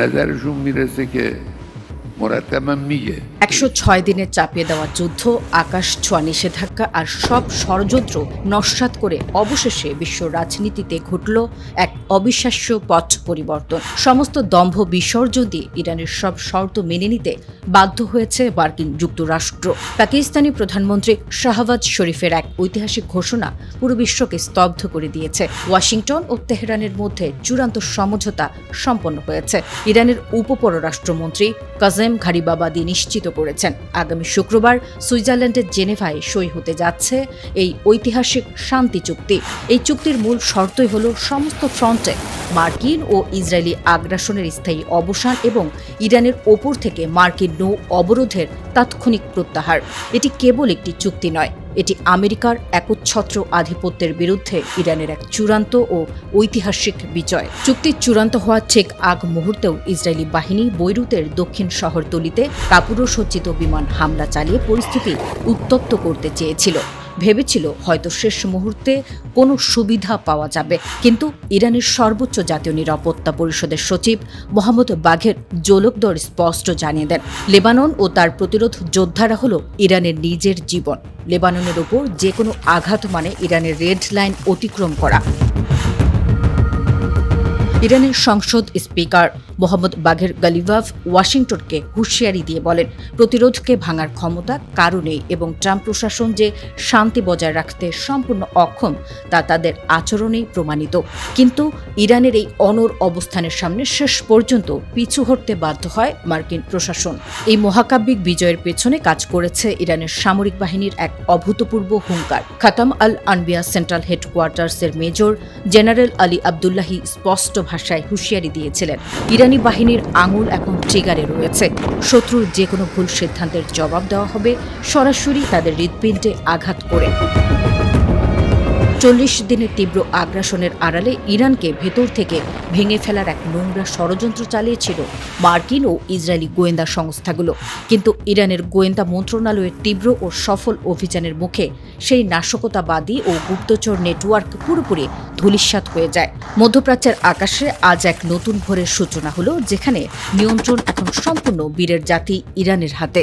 نظرشون میرسه که مرتبا میگه 106 দিনের চাপিয়ে দেওয়া যুদ্ধ, আকাশ ছোঁয়া নিষেধাজ্ঞা আর সব ষড়যন্ত্র নস্যাৎ করে অবশেষে বিশ্ব রাজনীতিতে ঘটল এক অবিশ্বাস্য পথ পরিবর্তন। সমস্ত দম্ভ বিসর্জন দিয়ে ইরানের সব শর্ত মেনে নিতে বাধ্য হয়েছে মার্কিন যুক্তরাষ্ট্র। পাকিস্তানি প্রধানমন্ত্রী শাহবাজ শরীফের এক ঐতিহাসিক ঘোষণা পুরো বিশ্বকে স্তব্ধ করে দিয়েছে। ওয়াশিংটন ও তেহরানের মধ্যে চূড়ান্ত সমঝোতা সম্পন্ন হয়েছে। ইরানের উপপররাষ্ট্রমন্ত্রী কাজেম ঘারিবাবাদি নিশ্চিত করেছেন আগামী শুক্রবার সুইজারল্যান্ডের জেনেভায় সই হতে যাচ্ছে এই ঐতিহাসিক শান্তি চুক্তি। এই চুক্তির মূল শর্তই হল সমস্ত ফ্রন্টে মার্কিন ও ইসরায়েলি আগ্রাসনের স্থায়ী অবসান এবং ইরানের ওপর থেকে মার্কিন নৌ অবরোধের তাৎক্ষণিক প্রত্যাহার। এটি কেবল একটি চুক্তি নয়, এটি আমেরিকার একচ্ছত্র আধিপত্যের বিরুদ্ধে ইরানের এক চূড়ান্ত ও ঐতিহাসিক বিজয়। চুক্তি চূড়ান্ত হওয়ার ঠিক আগ মুহূর্তেও ইসরায়েলি বাহিনী বৈরুতের দক্ষিণ শহরতলিতে কাপুরুষসজ্জিত বিমান হামলা চালিয়ে পরিস্থিতি উত্তপ্ত করতে চেয়েছিল। ভেবেছিল হয়তো শেষ মুহূর্তে কোনো সুবিধা পাওয়া যাবে, কিন্তু ইরানের সর্বোচ্চ জাতীয় নিরাপত্তা পরিষদের সচিব মোহাম্মদ বাঘের জোলকদর স্পষ্ট জানিয়ে দেন, লেবানন ও তার প্রতিরোধ যোদ্ধারা হল ইরানের নিজের জীবন। লেবাননের ওপর যে কোনো আঘাত মানে ইরানের রেড লাইন অতিক্রম করা। ইরানের সংসদ স্পিকার মোহাম্মদ বাঘের গালিভাভ ওয়াশিংটনকে হুঁশিয়ারি দিয়ে বলেন, প্রতিরোধকে ভাঙার ক্ষমতা কারও নেই এবং ট্রাম্প প্রশাসন যে শান্তি বজায় রাখতে সম্পূর্ণ অক্ষম তা তাদের আচরণেই প্রমাণিত। কিন্তু ইরানের এই অনড় অবস্থানের সামনে শেষ পর্যন্ত পিছু হটতে বাধ্য হয় মার্কিন প্রশাসন। এই মহাকাব্যিক বিজয়ের পেছনে কাজ করেছে ইরানের সামরিক বাহিনীর এক অভূতপূর্ব হুঙ্কার। খাতাম আল আনবিয়া central হেডকোয়ার্টার্সের major general Ali Abdullahi স্পষ্ট ভাষায় হুঁশিয়ারি দিয়েছিলেন, ইরানি বাহিনীর আঙুল এখন ট্রিগারে রয়েছে। শত্রুর যে কোনো ভুল সিদ্ধান্তের জবাব দেওয়া হবে সরাসরি তাদের হৃৎপিণ্ডে আঘাত করে। 40 দিনের তীব্র আগ্রাসনের আড়ালে ইরানকে ভেতর থেকে ভেঙে ফেলার এক নোংরা ষড়যন্ত্র চালিয়েছিল মার্কিন ও ইসরায়েলি গোয়েন্দা সংস্থাগুলো। কিন্তু ইরানের গোয়েন্দা মন্ত্রণালয়ের তীব্র ও সফল অভিযানের মুখে সেই নাশকতাবাদী ও গুপ্তচর নেটওয়ার্ক পুরোপুরি ধূলিসাৎ হয়ে যায়। মধ্যপ্রাচ্যের আকাশে আজ এক নতুন ভোরের সূচনা হলো, যেখানে নিয়ন্ত্রণ এখন সম্পূর্ণ বীরের জাতি ইরানের হাতে।